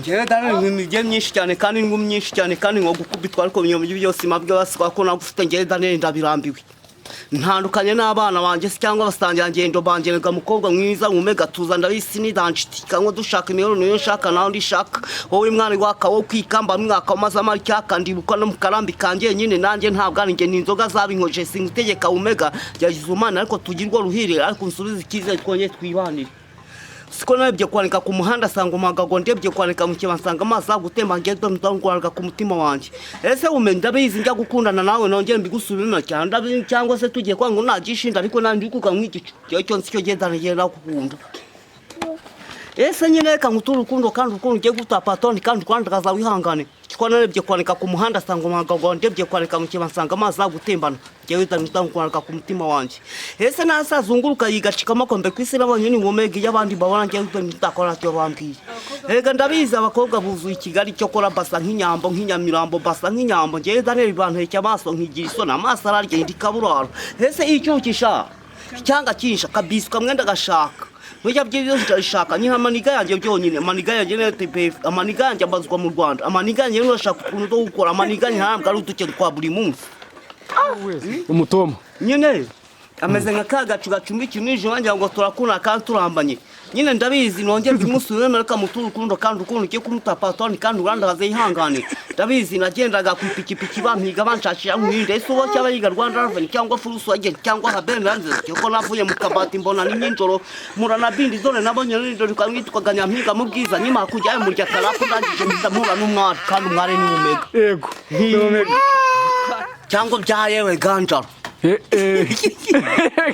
Njyewe dare imige myinshi cyane kandi ngo myinshi cyane kandi ngo gukubitwa ariko ibyo byose mabwe baswa ko nagufite njyewe dare ndabirambiwe. Ntandukanye n'abana banje cyangwa basangira ngendo bangenega mukobwa mwiza umega tuza ndabisi ni danchiti kango dushaka imero niyo shaka naho ndishaka wowe mwana waka wo kwikamba mwaka maze amari cyaka ndibuka no mukarambi kanje nyine nanjye ntabwo ari nge ninzoga zabinkoje singutegeka umega yagize umana ariko tugirwa ruhire ariko nsubiza ikize twonye twibanire. Siko nabyo kwanika ku muhanda sanga umagago ndebye kwanika mu kibansanga amazi agutemba ngendo ndangwaraga ku mutima wanje. Ese umenda bizi njya gukundana nawe nongere mbigusubirana cyane cyangwa se tugiye kwa ngo nagishinda ariko nandi kuka mwigicu cyo nsicyo gendana genda gukunda. Ese nyine reka ngutura urukundo kandi urukundo ugiye guta patoni kandi kwandagaza wihangane. Siko nabyo kwanika ku muhanda sanga umagago ndebye kwanika mu kibansanga amazi agutembana. Jewe ndangwaraga ku mutima wanje. Ese nasazunguruka yigacika makombe kwisi nabonye ni ngomege y'abandi babona ngiye ndakora cyo bambwiye. Ega ndabiza abakobwa buzuye Kigali cyo kora basa nk'inyambo nk'inyamirambo basa nk'inyambo ngiye dareba ibanteye cy'amaso nkigira isona amaso ararye ndikaburara. Ese icyo kisha cyanga kisha kabisa kamwenda gashaka. Mujya by'ibyo ndashaka ni amaniga yanjye byonyine amaniga yanjye n'TPF amaniga yanjye ambazwa mu Rwanda amaniga yanjye n'urashaka ukuntu do gukora amaniga ntambwe ari utukere kwa buri munsi. Umutoma nyine ameze nka kagacu gacumbikiye nije wanjye ngo turakuna kandi turambanye nyine ndabizi nongera bimusubire mereka mutura urukundo kandi ukuntu ugiye kumuta patoni kandi urandagaze ihangane ndabizi nagendaga ku pikipiki bampiga banshashira mwinde ese ubo cyaba yiga Rwanda Revenue cyangwa furuso agent cyangwa habenanze cyoko navuye mu kabati mbona ni nyinjoro murana bindi zone nabonye nindo rikamwitwaga nyampiga mu bwiza nyima kujya mu rya karapo ndangije ndamura n'umwari kandi umwari ni umega yego ni umega cyangwa byayewe ganjaro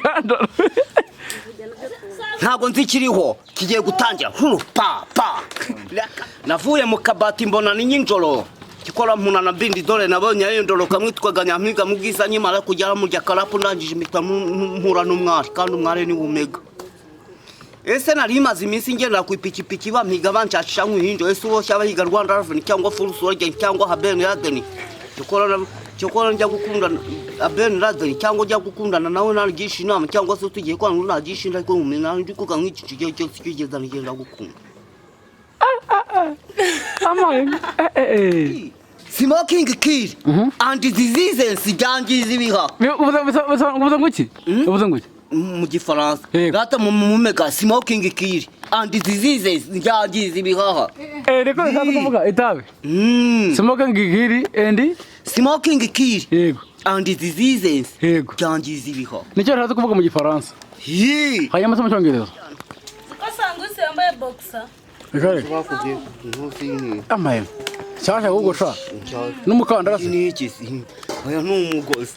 ganjaro ntago nzikiriho kigiye gutangira pa navuye mu kabati mbona ni nyinjoro kikora munana bindi dore nabonye ayo ndoro kamwitwaga nyampiga mu bwiza nyimara kujya mu rya karapo ndangije impita mpura n'umwari kandi umwari ni umega. Ese nari maze iminsi ngenda ku ipikipiki bampiga banshashisha nk'uhinjo ese ubo cyaba yiga Rwanda Revenue cyangwa furuso agent cyangwa habenanze cyokora njya gukundana aben radari cyangwa njya gukundana nawe nagisha inama cyangwa se tugiye kwa ngo nagisha ariko umena ndi kuka nk'iki gihe cyose kigeza nigenda gukunda. Amaye Smoking kill and diseases jangiza ibiha. Ubuza nguki? Ubuza nguki? Mu gifaransa. Gata mu mega smoking kill and diseases jangiza ibiha. Reko ntabwo kuvuga itabe. Smoking kill and smoking kill yego and diseases yego jangiza ibiha. Nicyo ntazi kuvuga mu gifaransa. Hanyuma mu cyongereza. Kasanguse yambaye boxer. Ikare. Amaye. Cyasha gugosha. N'umukandara se. Ni iki? Oya n'umugozi.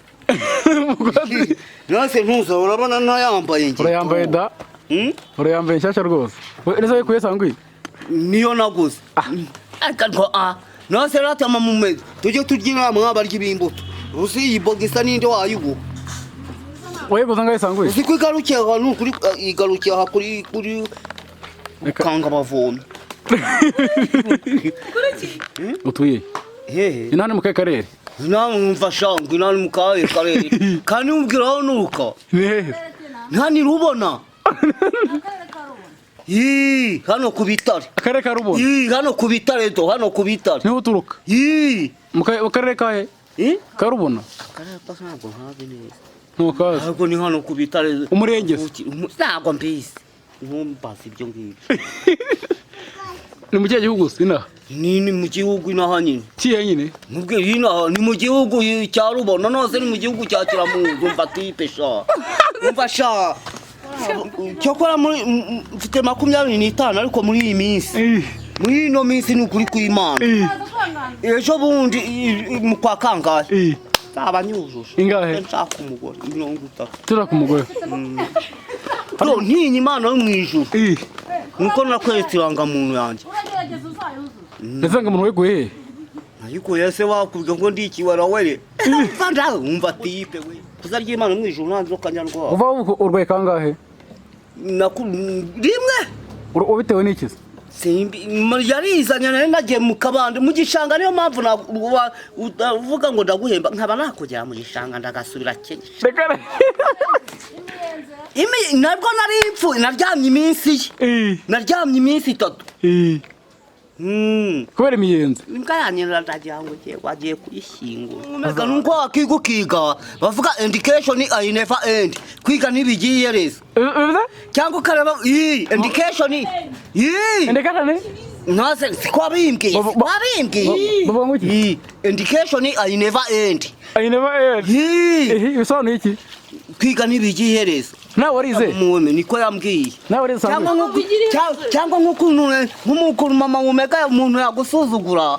Umugozi. Nase ntuza urabona ntayambaye ngi. Urayambaye da? Urayambaye cyasha rwose. Neza yikuye sangwi. Niyo naguze. Akanko nase ratama mu mezi. Tujye tugira mwaba ry'ibimbuto. Uzi iyi bogisa ninde wayugo. Oye gozanga sangwi. Uzi kwigarukiye ahantu kuri igarukiye aha kuri kanga bavoma. Kuriki? Utuye. Inani mu karere. Namumva shangu inani mu karere. Kandi umbwiraho nuka. Ntani rubona. Hano kubitare. Akarere ka Rubona. Hano kubitare do hano kubitare. Ni uturuka. Mu karere kahe? Ka Rubona. Akarere ka ntabwo ntazi neza. Ntukazi. Ahubwo ni hano kubitare. Umurenge. Ntabwo mbizi. Ntumbaze ibyo ngibyo. Ni mu gihugu sina. Ni mu gihugu inaha nyine. Kiye nyine. Mubwe inaha ni mu gihugu cya Rubona nose ni mu gihugu cya Kiramuzo umva tipe sha. Umva sha. Cyokora muri mfite 25 ariko muri iyi minsi. Muri ino minsi ni ukuri kw'Imana. Ejo bundi mu kwa kangahe. Abanyujuje. Ingahe? Nshaka umugore 30. Turaka umugore. Hano ntinyi Imana yo mu ijuru. Nuko nakweretse irangamuntu yanjye. Ndasanga umuntu weguye. Ariko yese wakubwiye ngo ndi ikiwara were. Fanda umva tipe we. Kuzarya Imana mu ijuru nanzo kanyarwa. Uva urwaye kangahe? Rimwe. Ubitewe n'iki? Simbi yarizanye nari nagiye mu kabande mu gishanga niyo mpamvu uvuga ngo ndaguhemba nkaba nakujya mu gishanga ndagasubira Kenya. Nabwo nari impfu naryamye iminsi. Naryamye iminsi 3. kubera imiyenzi imbwa yanyerera ndagira ngo wagiye kuyishyingura umega nuko wakiga ukiga bavuga indication I never end kwiga ntibigiye rezo cyangwa ukareba indication Ntazi kwa bimbwiye baba nguki indication I never end bisobanuye iki kwiga ntibigiye rezo nawe warize mume niko yambwiye nawe warize cyangwa nk'ukuntu mama umega umuntu yagusuzugura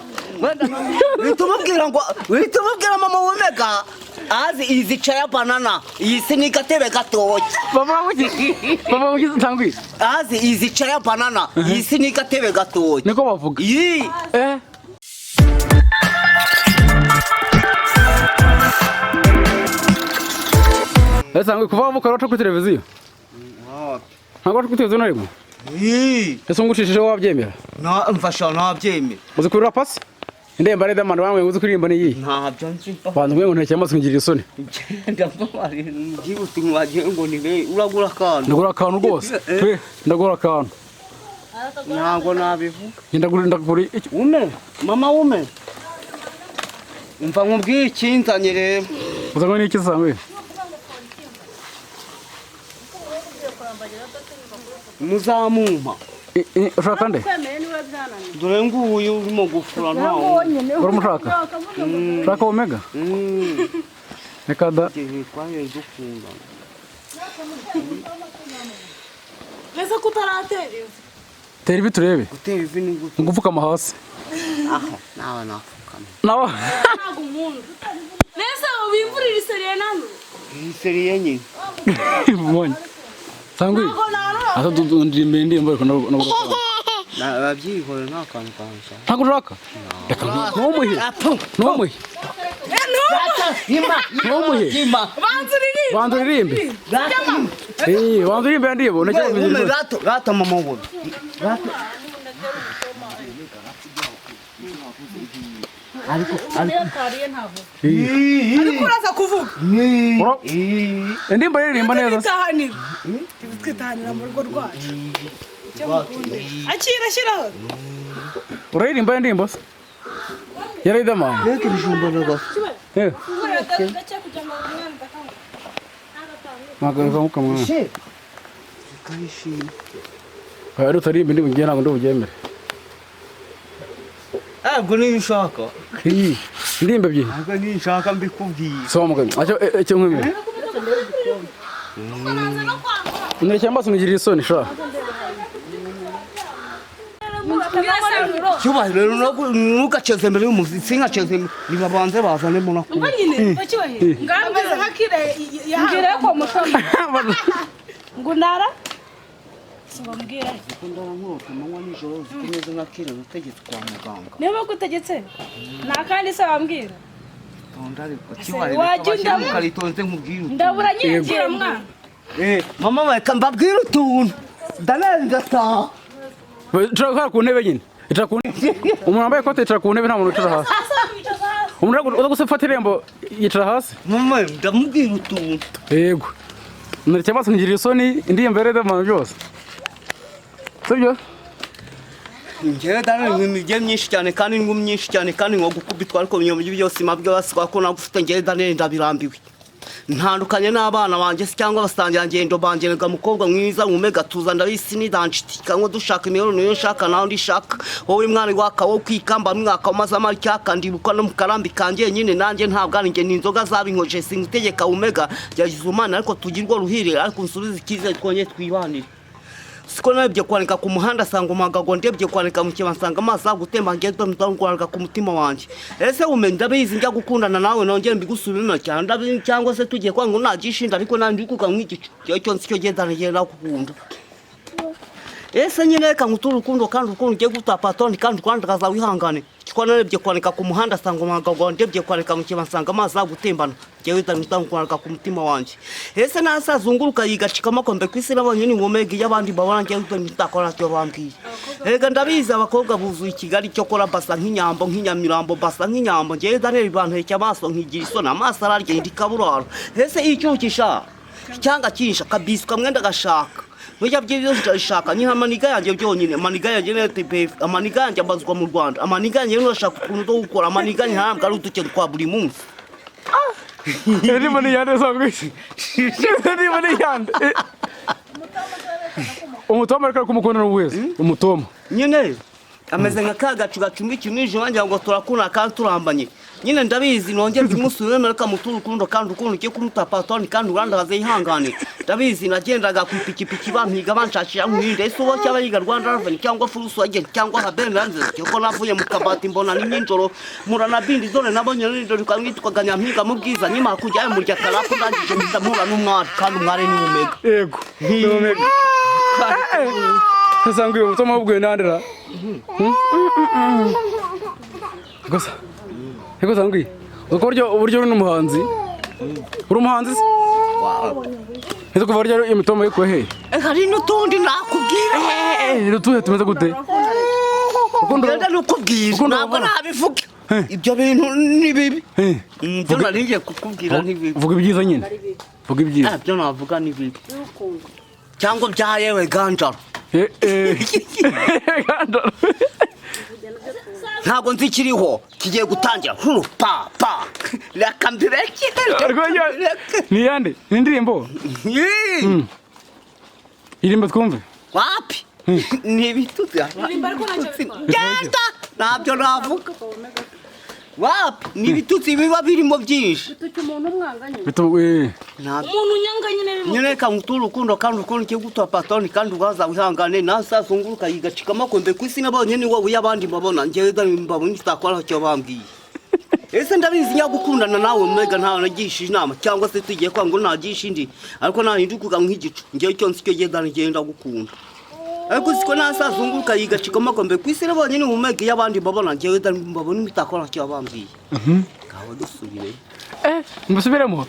witumubwira mama umega azi izicara banana iyi si ni gatebe gatoki baba nguki utangwira azi izicara banana iyi si ni gatebe gatoki niko bavuga ese ngo kuva vuka rota ku televiziyo ntabwo kuri televiziyo narimo ese ngushishije wabyemera mfasha ntabyemera uzi kurira pasi indemba reda manda bamwe uzi kuririmba ni iyi ntabyo nzi bantu mwe ngo ntacyo amaze ngirira isoni ndamubari ngibuti mwagiye ngo ni uragura akantu ndagura akantu rwose ndagura akantu ntabwo nabivuga ndagura ume mama ume umva nkubwiye ikinzanye rero uza ngo ni iki sangwe muzamumpa ushaka nde dore nguyu urimo gufura ntawe uramushaka ushaka omega reka da twaje dukundana Ese kutaratera tera ibi turebe gutera ivi ni gute ngupfukama hasi nawe napfukama nawe ntago umuntu nese ubimvurira iseriye nano iseriye nyine mbonye sangwe asa ndimbe ndimbo ariko nababyihore nta kantu kanza ntago ushaka reka ntumuhe banzuririmbe banzuririmbe ndibo ume rata mama wowe ariko uraza kuvuga indirimbo iririmba neza twitahanira mu rugo rwacu akirashyiraho uririmba indirimbo se yaridamana reka ibijumba nagafu magaza mukamwana kayishima ari utarimba indirimbo ngiye ntabwo ndubyemere ntabwo niyo ushaka indirimbo ebyiri ntabwo niyo ushaka mbikubwiye soma mugabo icyo nkwemera nticyamba singirira isoni sha cyubahiro ntugaceze mbere y'umuziki sinkaceze nibabanze bazanemo na umva nyine bacyubahiro ngameze hakire yahambire ko mushoma ngo ndara sibambwira ndara nkoko manywa nijoro zikomeze nkakire utegetse kwa muganga niba gutegetse nta kandi se bambwira cyubahiro karitonze nkubwire ndabura nyinjira mwana mama weka mbabwire utuntu ndanenda taha icara ku ntebe nyine icara ku ntebe umuntu wambaye ikote yicara ku ntebe nta muntu wicara hasi umuntu uza gufata irembo yicara hasi mama ndamubwira utuntu yego nticyamba singirira isoni indirimbo yaridamana byose sibyo njyewe dani imijye myinshi cyane kandi ngo myinshi cyane kandi ngo gukubitwa ariko mu byose mabyo baswa ko nagufite njyewe dani ndabirambiwe ntandukanye n'abana banjye cyangwa basangira ngendo bangenega mukobwa mwiza umega tuza ndabisi nidanshika ngo dushaka imibonano yo shaka naho ndishaka wowe mwana waka wo kwikamba mwaka umaze amari cyaka ndibuka no mukarambi kanje nyine nanjye ntabwo ari nge ninzoga zabinkoje singutegeka umega byagize umana ariko tugirwa ruhire ariko nsubiza ikize twonye twibanire siko nabyo kwanika ku muhanda sanga umagago ndebye kwanika mu kibansanga amazi agutemba ngeze ndangwaraga ku mutima wanje ese umenye ndabizi njya gukundana nawe nongere mbigusubirana cyane cyangwa se tugiye kwa ngo nagishinda ariko nandi kuka mw'igice cyo nsicyo gendana yera gukunda ese nyine reka ngutura urukundo kandi urukundo ugiye guta patoni kandi kwandagaza wihangane kiko nabyo kwanika ku muhanda sanga umagago ndebye kwanika mu kibansanga amazi agutembana jewe ndangwaraga ku mutima wanje ese nasazunguruka yigacikamo kombe kwisi nabonye ni ngomega y'abandi babona ngiye ndakora cyo bambwiye ega ndabiza abakobwa buzuye Kigali cyo kora basa nk'inyambo nk'inyamirambo basa nk'inyambo ngiye daneri banteke amaso nkigira isona amaso ararye ndikaburaro ese icyukisha cyanga kinsha kabiswa mwenda gashaka burya by'ibyo ndashaka ni amaniga yanjye byonyine amaniga yanjye n'TPF amaniga yanjye ambazwa mu Rwanda amaniga yanjye n'ashaka ukuntu zo gukora amaniga ntambwe ari uduke twa buri munsi Eri mani yande sangwisi Eri mani yande umutoma ariko kumukunda n'uwese umutoma nyine ameze nka kagacu gacumbikiye n'ije wanjye ngo turakuna kandi turambanye nyine ndabizi nongera umusubire mereka mutura ukundo kandi ukundo cyo kumuta patoni kandi uranda bazihangane ndabizi nagendaga ku pikipiki bampiga banshashira mwinde ese ubo cy'abayiga Rwanda Revenue cyangwa furuso agent cyangwa habenanze cyo navuye mu kabati mbona ni nyinjoro murana bindi zone nabonye n'indoro kwangitwaga nyampiga mu bwiza nyima kujya mu rya karapu ndangije ndamura n'umwari kandi umwari ni umega yego ni umega Sangwe umutoma ubwe nandira Gusa Ego sangwe uburyo n'umuhanzi uri umuhanzi Ese kuva ryo imitoma yo kwehe hari n'utundi nakubwira Rutuhe tumeze gute Ukunda n'ukubwira ntabwo nabivuga ibyo bintu ni bibi ibyo naringiye kukubwira ni bibi vuga ibyiza nyine vuga ibyiza byo navuga ni bibi cyangwa byayewe ganjaro Ganjaro ntabwo nzikiriho kigiye gutangira pa reka mbireke ni yande ni indirimbo irimba twumve wapi ni ibitutsi genda ntabyo navuga wapi ni ibitutsi biba birimo byinshi umuntu unyanganye nyine kamutura urukundo kandi urukundo cyo gutwa patoni kandi ugaza wihangane nawe sazunguruka yigacika makombe ku isi nabonye ni wowe yabandi mbabona ngewe mbabona itakora cyo bambwiye ese ndabizi nyagukundana nawe mega ntawe nagishije inama cyangwa se tugiye kwa ngo nagisha indi ariko nahindukuga nk'igicu ngewe cyo nsicyo genda gukunda ariko siko nasazunguruka yigacika makombe ku isi nabonye ni umega yabandi mbabona ngewe mbabona itakora cyo bambwiye kawe dusubire mbusubiremo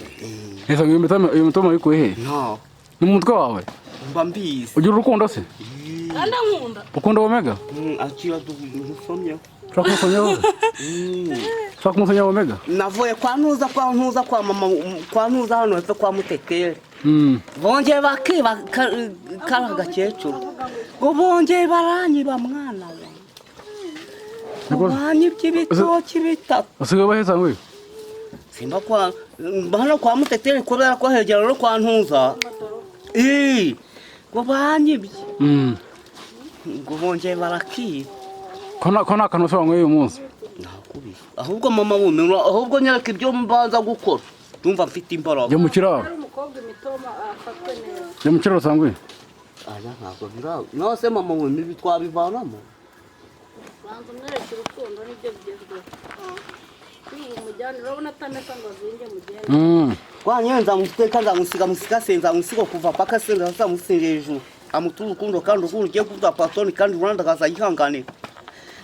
Ese uyu mutoma yuko he no n'umutwe wawe mba mbizi ugira urukundo se anda nkunda ukunda omega akira dusomye Shaka umusanya omega navuye kwa ntuza kwa mama kwa ntuza hano hepfo kwa mutekere bongeye bakiba karaga cyecuru ngo bongeye baranyiba mwana we banyi by'ibitoki bitatu usigaye baheza ngwe simba kwa hano kwa mutekere kubera ko hegera no kwa ntuza ngo banyibye ngo bongeye barakiba kona kanusha ngwe uyu munsi ahubwo mama wume ahubwo nyereka ibyo mbanza gukora ndumva mfite imbaraga yo mu kiraro yo mu kiraro sangwe aya ntabwo biraho nose mama wume ibi twabivanamo banza umwereke urukundo nibyo bigezweho umujyane urabona atamesa ngo azinge mugende wanyenza muteka nzamusiga senza musigo kuva paka senza zamusinge hejuru amutura urukundo kandi urukundo ugiye kuvuga patoni kandi uranda kaza yihangane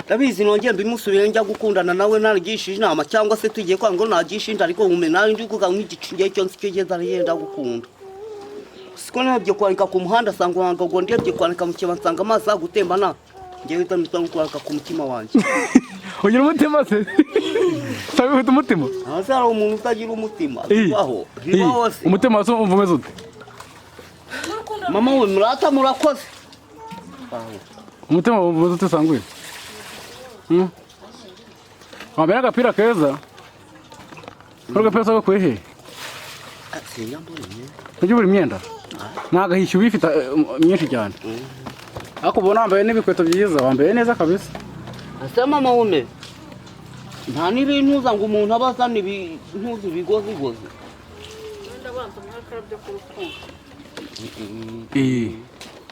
ndabizi nongeye mbimusubire njya gukundana nawe narigishije inama cyangwa se tugiye kwa ngo nagishinda ariko ume nawe ndi kuvuga nk'igicuye cyo nsicyo geza yenda gukunda siko nabyo kwanika ku muhanda sanga wanga ngo ndebye kwanika mu kibansanga amazi agutembana ngewe ndamita kwanika ku mutima wanjye ugira umutima se sabe ufite umutima azara umuntu utagira umutima aho hose umutima waso umvumeze ute mama we murata murakoze umutima umvumeze ute sangwe wambere agapira keza kuri agapira ko kwehe ujye buri myenda nagahisha ubifite myinshi cyane ariko ubona wambaye n'ibikweto byiza wambaye neza kabisa ase mama wume nta n'ibintuza ngo umuntu abazana ibintuza ibigozi ndabanza mwakarabyo ku rukundo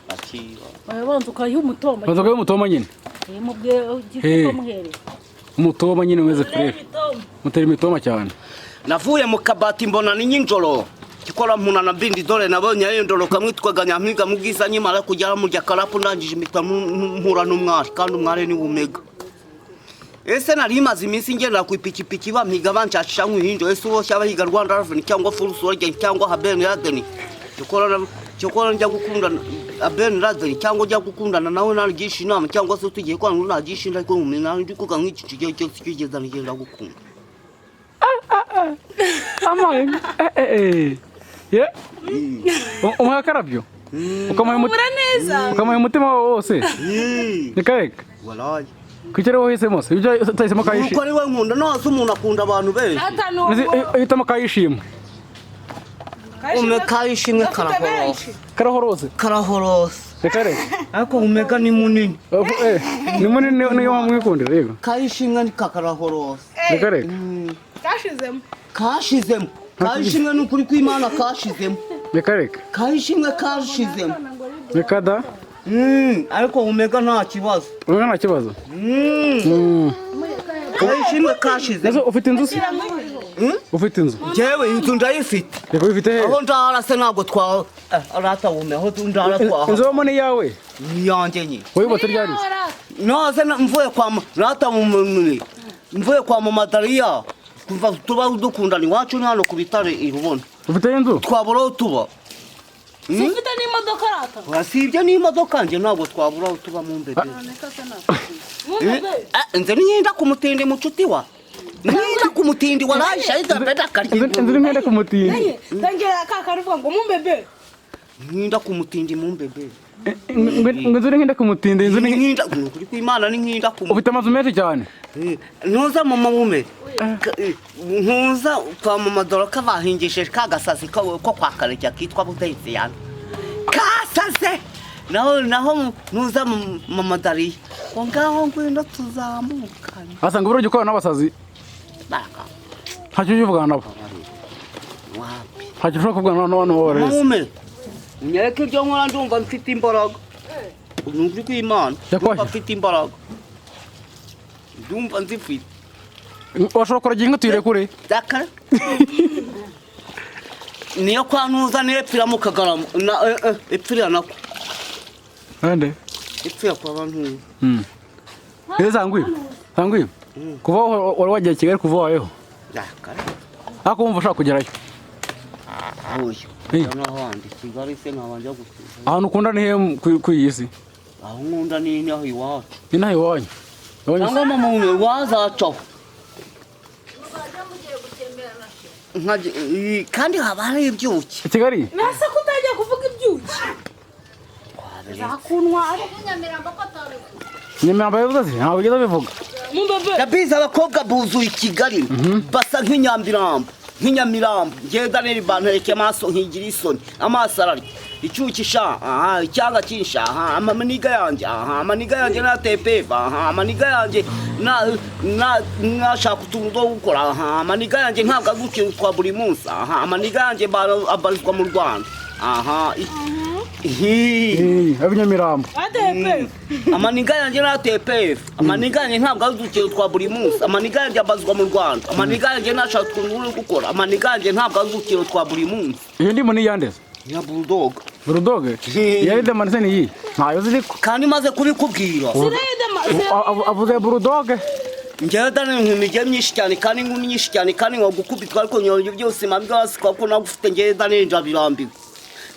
akira banza ukayiha umutoma banza ukayiha umutoma nyine umutoma nyine umeze fresh mutera imitoma cyane navuye mu kabati mbona ni nyinjoro gikora mpuna na bindi dore nabonye yendoro kamwitwaga nyampiga mu bwiza nyimara kugera mu ryakarapu ndangije impita mpura n'umwari kandi umwari ni umega ese nari maze iminsi ngenda ku ipikipiki bampiga banshashisha nk'uhinjo ese ubo cy'abahiga Rwanda Revenue cyangwa furuso agent cyangwa habenanze cyokora njya gukundana abenanze cyangwa njya gukundana nawe narigisha inama cyangwa se tugiye kwa ngo nagisha ariko umuntu nawe ndi kuvuga nk'iki kigiye cyo kigeza ngenda gukunda amaye umwakarabyo Umura neza. Ukamuha umutima wose. Nikareka. Walayi. Kwicare wahisemo se. Ibyo utahisemo kayishimwe. Nuko ari we nkunda nose umuntu akunda abantu benshi. Uhitamo kayishimwe. Kayishimwe karahorose. Karahorose. Karahorose. Nikareka. Ariko umega ni munini. Ni munini niyo wamwikundira yego. Kayishimwe ni kakarahorose. Nikareka. Kashizemo. Kayishimwe ni ukuri kw'Imana kashizemo. Nikareka. Kayishimwe kashizemo. Nikada. Ariko umega nta kibazo. Umega nta kibazo. Kayishimwe kashizemo. Ufite inzu se? Ufite inzu? Jewe inzu ndayifite. Yego ifite he? Aho ndara se ntabwo twa arata wume aho ndara twa. Inzu wamo ni yawe? Ni yanjye nyine. Wayubatse ryari? Noze mvuye kwa rata mumwe. Mvuye kwa mama Daria. Kuva tuba dukundana iwacu ni hano ku bitare irubona. Ufite inzu? Twabura tuba. Ufite n'imodoka rata? Wasibye n'imodoka nje ntabwo twabura tuba mu mbebe. Nze ninyenda kumutindi mucuti wa. Ninyenda kumutindi wa raisha idapenda karye. Inzu ninyenda kumutindi. Dangira kaka ruvuga ngo mu mbebe. Ninyenda kumutindi mu mbebe. Inzu ninyenda kumutindi inzu ninyenda kuri kw'Imana ninyenda kumutindi. Ufite amazu menshi cyane. Ntuza mama wume. Ntuza kwa mama Doroka bahingisheje kagasazi ko kwa karere kitwa Buteitsi yana. Kasaze. Naho ntuza mama Daria. Ngaho ngwino tuzamukana. Asanga uburyo ukora n'abasazi. Baraka. Ntacyo uvugana nabo. Wapi? Ntacyo ushobora kuvugana n'abantu b'abarezi. Mume. Nyereke ibyo nkora ndumva mfite imbaraga. Nukuri kw'Imana. Ndumva mfite imbaraga. Ndumva nzifite. Washobora kuragira inka tuyirekure? Dakara. Niyo kwa ntuza nepfira mu Kagarama. Epfira nako. Ande? Epfira kwa bantu. Sangwi. Sangwi. Kuva wari wagiye Kigali kuva wayeho. Dakara. Ako wumva ushaka kugerayo. Oyo. N'ahandi Kigali se nkabanje gutuza. Ahantu ukunda ni he ku iyi si? Aho nkunda ni aho iwacu. Ni naho iwanyu. Cyangwa mama umwe wazacaho. Kandi haba hari ibyuki. Kigali? Nasa kutajya kuvuga ibyuki. Zakunwa ari Nyamirambo ko atari. Nyamirambo yavuze ntabwo ugeze bivuga. Mu mbebe. Yabize abakobwa buzuye Kigali basa nk'inyamirambo. Ngenda neri bantereke amaso nkigira isoni. Amaso ararya. Icyukisha icyanga kinsha amaniga yanjye na tepeva amaniga yanjye nashaka utuntu two gukora amaniga yanjye ntabwo agukira twa buri munsi amaniga yanjye abarizwa mu Rwanda Abanyamirambo amaniga yanjye na tepeva amaniga yanjye ntabwo agukira twa buri munsi amaniga yanjye abazwa mu Rwanda amaniga yanjye nashaka utuntu two gukora amaniga yanjye ntabwo agukira twa buri munsi. Iyo ndimo ni yandeze ya bulldog. Bulldog? Yari demanse ni iyi. Ntayo ziko. Kandi maze kubikubwira. Avuze bulldog. Njyewe dane nk'imige myinshi cyane kandi nkumi nyinshi cyane kandi ngo gukubitwa ariko nyonyo byose mabwasi kwa nagufite njyewe dane ndabirambiwe.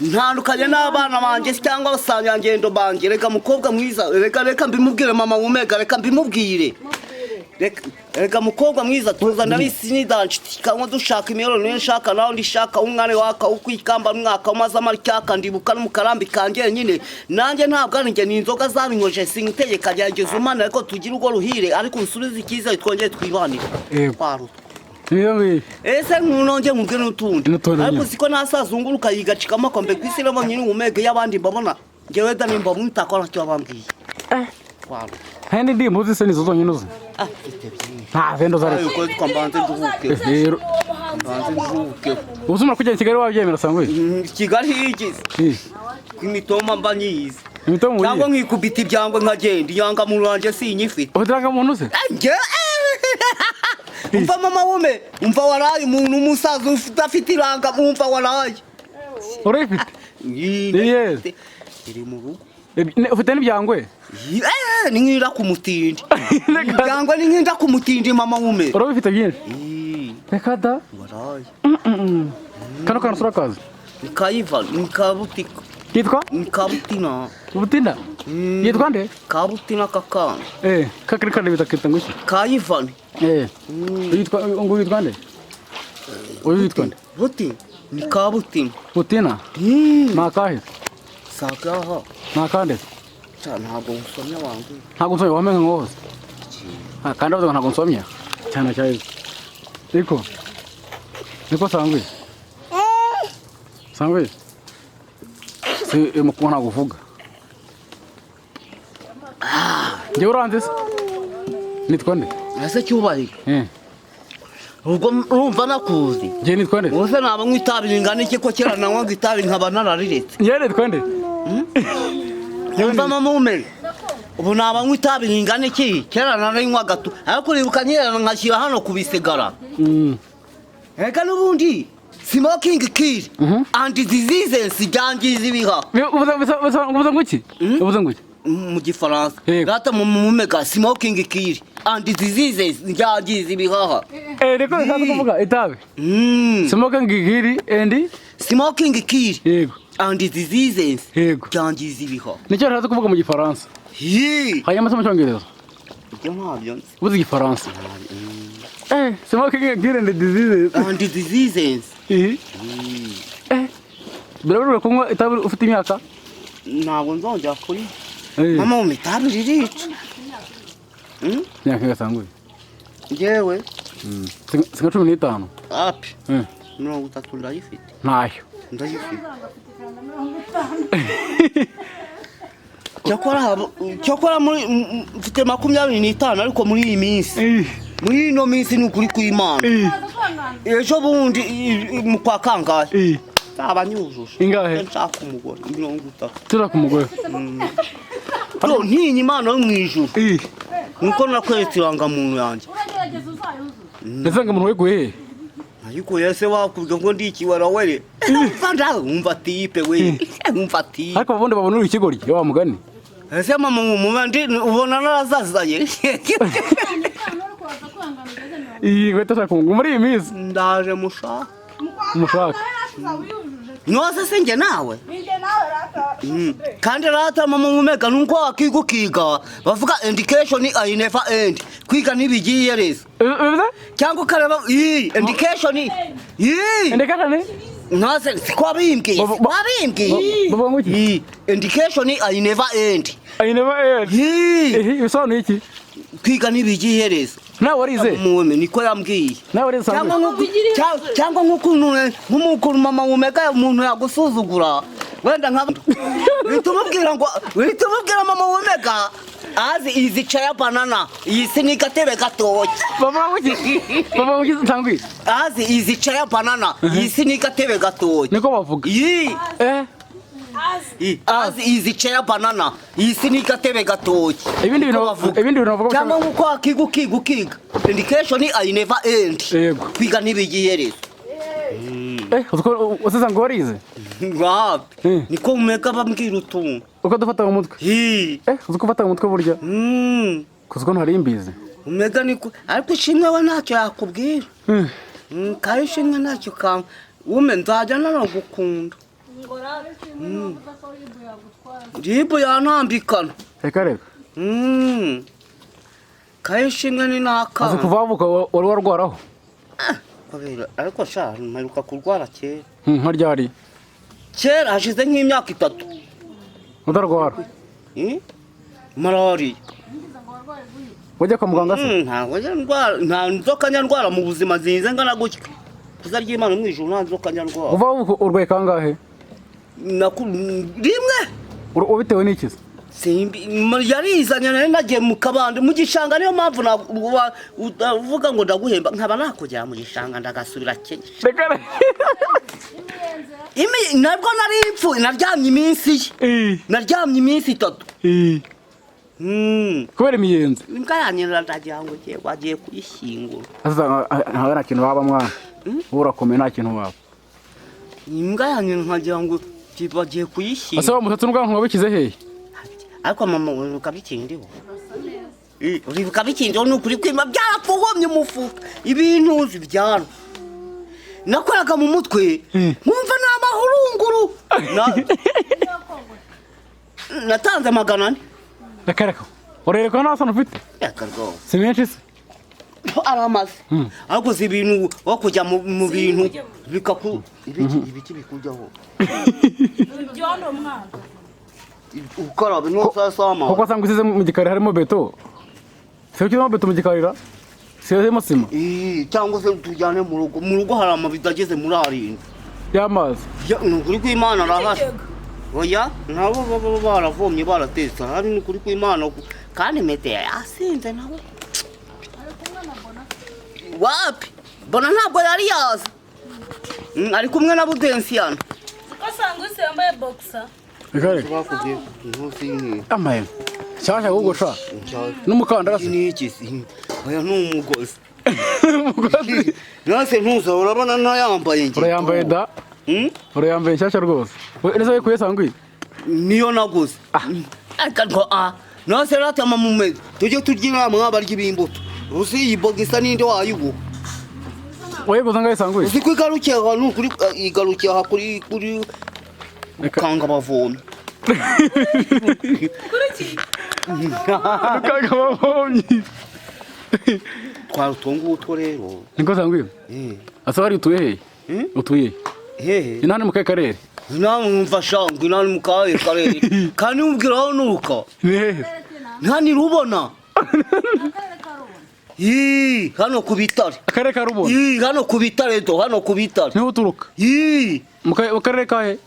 Ntandukanye n'abana banjye cyangwa basanga ngendo banjye reka mukobwa mwiza reka mbimubwire mama Umega reka mbimubwire. Reka mukobwa mwiza tuza ndabisi nidanshiti kanwa dushaka imiyoro nshaka naho ndishaka umwana waka ukwikamba mwaka umaze amarcyaka ndibuka n'umukarambi kanje nyine nanjye ntabwo ari nge n'inzoga zabinyoje singitegeka ryageze umana ariko tugira ugo ruhire ariko unsubize ikiza twongeye twibanira kwaro ese nkunonge mubwire n'utundi ariko siko nasazunguruka yigacikamo kombe kwisire bo nyine Umega y'abandi mbabona ngewe danimba mutakora cyo bambwiye kwaro Hendi ndi mbuzi se nizo zonyine uzi. Vendo zari. Uko twambanze duhuke. Mbanze duhuke. Uzumara kujya Kigali wabyemera Sangwe? Kigali higize. Imitoma mbanyize. Imitoma cyangwa nkikubita ibyango nkagenda yanga mu rwanje sinyifite. Ubudraga muntu se? Umva mama wume, umva waraye umuntu umusaza ufite iranga umva waraye. Urifite? Yes. Iri mu rugo. Ufite n'ibyangwe? Ni nkira ku mutindi. Byangwe ni nkira ku mutindi mama wume. Urabifite byinshi? Reka da. Waraye. Kano kana sura kazi. Nikayiva, nikabutika. Yitwa? Nikabutina. Ubutina? Yitwa nde? Kabutina kakana. Kakiri kandi bitakita nguki? Kayivani. Yitwa ngo yitwa nde? Oyo yitwa nde? Buti. Nikabutina. Butina? Nakahe? sagaho nakande ntabwo usomye wangu ntabwo nsomye wamenye ngose kandi avuga ntabwo nsomye cyane cyane niko sangwe si mukubona ntabwo uvuga njyewe uranze se nitwa nde ese cyubahiro ubwo urumva nakuzi njyewe nitwa nde wose naba nk'itabi ringana iki ko kera nanywaga itabi nkaba narariretse njyewe nitwa nde yumva mama umeze ubu naba nk'itabi ringana iki kera naranywaga tu ariko uribuka nyera nkashyira hano kubisigara reka n'ubundi smoking kill and diseases byangiza ibiha ubuze nguki mu gifaransa rata mu mega smoking kill and diseases byangiza ibihaha reko nshaka kuvuga itabi smoking kill and smoking kill yego and diseases yego byangiza ibihaha nicyo nshaka kuvuga mu gifaransa hanyuma se mu cyongereza ibyo ntabyo ubuze igifaransa smoking kill and diseases birabura kunywa itabi ufite imyaka ntabwo nzongera kuri mama mu itabi ririca imyaka igasanguye njyewe singa 15 api 30 ndayifite ntayo ndayifite cyakora muri mfite 25 ariko muri iyi minsi muri ino minsi ni ukuri kw'Imana ejo bundi mu kwa kangahe abanyujuje ingahe nshaka umugore 30 tura ku mugore ntinyi Imana yo mwijuru nuko nakweretse irangamuntu yanjye ndetse ngo umuntu weguye ariko yese wakubwiye ngo ndikiwara were umva tipe we umva tipe ariko ubundi babona uri ikigori wa mugani ese mama mu bandi ubona narazazaye weta shaka muri iyi minsi ndaje mushaka nose singe nawe kandi rata mama mu mega nuko akiga bavuga education I never end kwiga nibigiye reza cyangwa kareba education nose sikwabimbye baba nguki education I never end bisobanuye iki kwiga nibigiye reza nawe warize mume niko yambwiye nawe warize cyangwa nk'ukuntu mama umega umuntu yagusuzugura wenda nka witumubwira mama umega azi izica ya banana iyisi ni gatebe gatoki baba nguki tangwi azi izica ya banana iyisi ni gatebe gatoki niko bavuga azi izica ya banana iyisi ni gatebe gatoki ibindi bintu bavuga cyangwa nkuko akiga education I never end kwiga ntibigiye rero usiza ngo warize niko umeka bambwira utuntu uko dufata mu mutwe uzi gufata mu mutwe burya kuziko ntari imbizi umega niko ariko ishimwe we ntacyo yakubwira kandi ishimwe ntacyo kama ume nzajya naragukunda ribu yanambikana reka kandi ishimwe ni nakama azi kuvavuka wari warwaraho ariko sha mparuka kurwara kera nka ryari kera hashize nk'imyaka 3 udarwara malariya wajya kwa muganga se nta nzoka nyandwara mu buzima zinze ngana gutya kuza ry'Imana mu ijuru nta nzoka nyandwara uva urwaye kangahe rimwe ubitewe n'iki simbi yarizanye nari nagiye mu kabande mu gishanga niyo mpamvu uvuga ngo ndaguhemba nkaba nakujya mu gishanga ndagasubira Kenya nabwo nari impfu naryamye iminsi 3 kubera imiyenzi imbwa yanyera ndagira ngo wagiye kuyishyingura nta nta kintu baba mwana urakomeye nta kintu baba imbwa yanyera nkagira ngo bagiye kuyishyingura ase bamusatse n'ubwanwa wabikize hehe ariko mama uribuka bikindiho uribuka bikindiho n'ukuri kwima byarakuhomye umufuka ibintu uzi byaro nakoraga mu mutwe nkumva n'amahurunguru natanze 400 Reka urereka nta sano ufite si menshi se aramaze ariko si ibintu wakujya mu bintu bikaku ibiki bikujyaho ukarabe no sasama kuko asanga isize mu gikari harimo beto se kirimo beto mu gikarira siremo sima cyangwa se tujyane mu rugo hari amabido ageze muri 7 y'amazi nukuri kw'Imana arahari oya nabo baba baravomye baratetse hari nukuri kw'Imana kandi mete yasinze nabo wapi bona ntabwo yari yaza ari kumwe na Budensiana Kasanga use yambaye boxer. ikare bakugiye ntuzi amaye cyashaka gugosha n'umukandara ni iki oya n'umugozi nase ntuza urabona ntayambaye nge urayambaye da urayambaye nshyashya rwose neza we kuyesangwi niyo naguze ariko nase ratama mu mezi tujye turya mwabarya ibimbuto uzi iyi bogisa ninde wayugo oye bozanga yesangwi uzi kwigarukiye ahantu kuri igarukiye aha kuri kanga bavomye Kuri ki? kanga bavomye twarutongo utwo rero niko sangwi asa bari utuye he utuye hehe inani mu karere namumva shangwe inani mu karere kandi umbwiraho nuka hehe ntani rubona hano ku bitare akarere ka rubona hano ku bitare do hano ku bitare niho uturuka mu karere kahe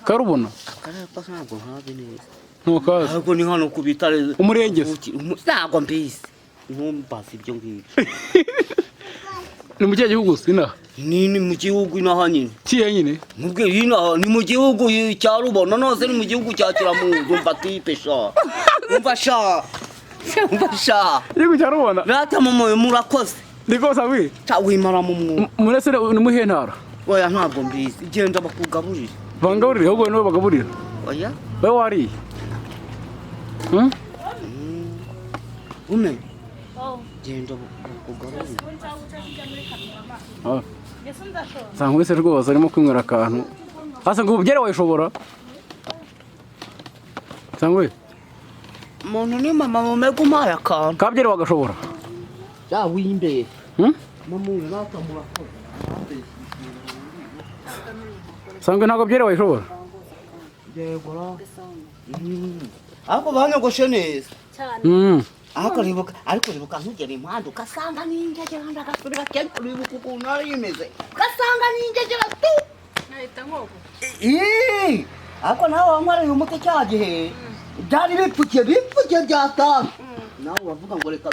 ka rubona akarere pasa ntabwo ntabe neza ntukazi ariko ni hano ku bitare umurenge ntabwo mbizi ntumbaze ibyo ngibyo ni mu kihe gihugu sina ni mu gihugu inaha nyine kihe nyine mubwire inaha ni mu gihugu cya rubona nose ni mu gihugu cya kiramuzi umva tipe sha umva sha igihugu cya rubona rata mumoye murakoze niko sangwi wimara mu mwuga murese ni muhe ntara oya ntabwo mbizi genda bakugaburire bangaburire ahubwo nibo bagaburira oya wowe wariye umenye Oh. genda bakugaburire Yesu ndashobora. sanga wese rwose arimo kwinywera akantu hasa ngo ubyere wayishobora sanga we umuntu ni mama mumega umpaye akantu kabyere wagashobora ya wimbere mama urata murakoze sanga ntabwo byere wayishobora yego ariko banyogoshe neza Cyane. ariko ribuka ntugere impande ugasanga n'ingegera ndagasubira kera uribuka ukuntu ari imeze ugasanga n'ingegera tu Nahita nkoko. ariko nawe wanywariye umuti cya gihe byari bipfukiye byatanga nawe uravuga ngo reka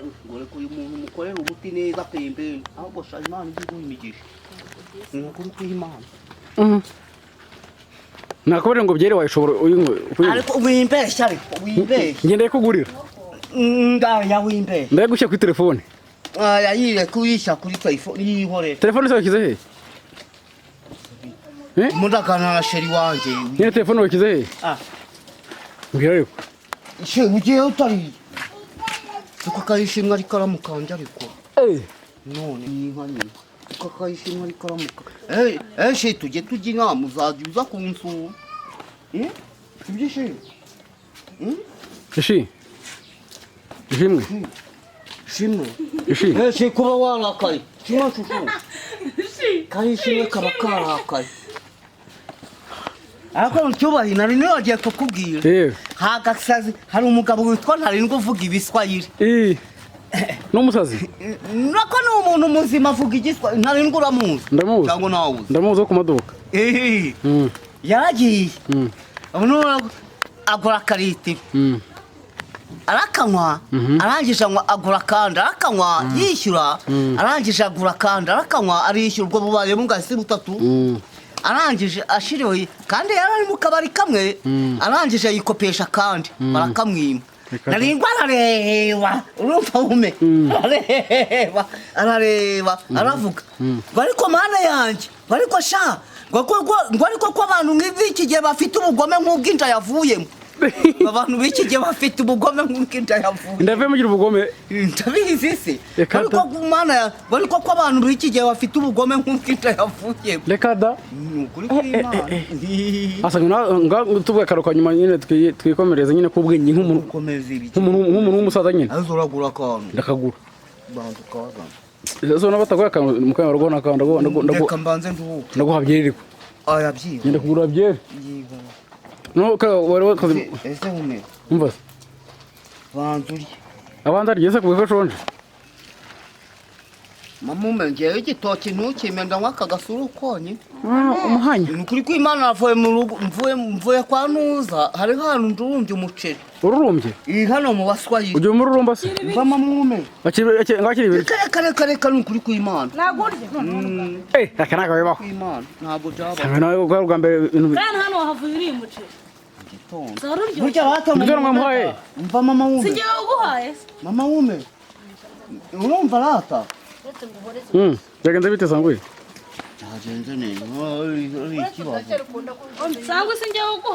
uyu muntu mukorere umuti neza pembeni ahubwo sha Imana iguha imigisha ni ukuri kw'Imana nakubwira ngo byere wayishobora ariko wimbeshya ngendeye kugurira ndaya wimbeshya ndaye gushyira kuri telefone yayire kuyishyira kuri telefone yihorera telefone se wakize he mudakana na sheri wanjye nyine telefone wakize he mbwira ariko she ugiye utari uko kayishimwe ari karamu kanje ariko none inka nyine uko kayishimwe ari karamu she tujye tujya inama uzajya uza kunsura sibyo she ishi ishimwe shimwe ishi she kuba warakaye shimwe shushu kayishimwe kaba karakaye ariko mucyubahiro nari niyo wagiye kukubwira hagasazi hari umugabo witwa ntarindwa uvuga ibiswahili n'umusazi nako ni umuntu muzima avuga igiswahili ntarindwa uramuzi ndamuzi cyangwa nawuzi ndamuzi wo ku maduka yaragiye agura akaritiro arakanywa arangije agura kandi arakanywa yishyura arangije agura kandi arakanywa arishyura ubwo bubaye bungasi 3 arangije ashiriwe kandi yarari mu kabari kamwe arangije yikopesha kandi barakamwima narindwa arareba urumva ume arareba aravuga ariko mana yanjye ariko sha ngo ariko ko abantu nk'iki gihe bafite ubugome nk'ubw'inda yavuyemo abantu b'iki gihe bafite ubugome nk'ubw'inda yavuye ndavuye mugira ubugome ndabizi se ariko mana ariko ko abantu b'iki gihe bafite ubugome nk'ubw'inda yavuyemo reka da ukuri kw'Imana asa tuvuga akaruka nyuma nyine twikomereza nyine kubwenge nk'umuntu w'umusaza nyine azo uragura akantu ndakagura bantu kazana zo nabatagoye akantu mu kanya rwo nakanda reka mbanze nduhuke ndaguha byeriko aya byiba ngenda kugura byere nuko wari wakoze ese hume umva banzuri abanza rigeze ku bifashonje mamume ngewe igitoki ntukime ndanywa aka gasuru konyine umuhanya ni ukuri kw'Imana navuye mu rugo mvuye kwa Ntuza hari hantu ndurumbye umuceri ururumbye iyi hano mu baswayire ugiye umururumba se mva mamume ngakiri ibiri kare ni ukuri kw'Imana ntabwo urya aka ntabwo bibaho kw'Imana ntabwo byaba sanga nawe ubwa mbere ibintu kandi hano wahavuye uri umuceri zaruryo burya batamu ibyo mwamuhaye mva mama wume sinjye uguhaye mama wume urumva rata byagenze bite sangwe byagenze neza ikibazo sangwe sinjye uguhaye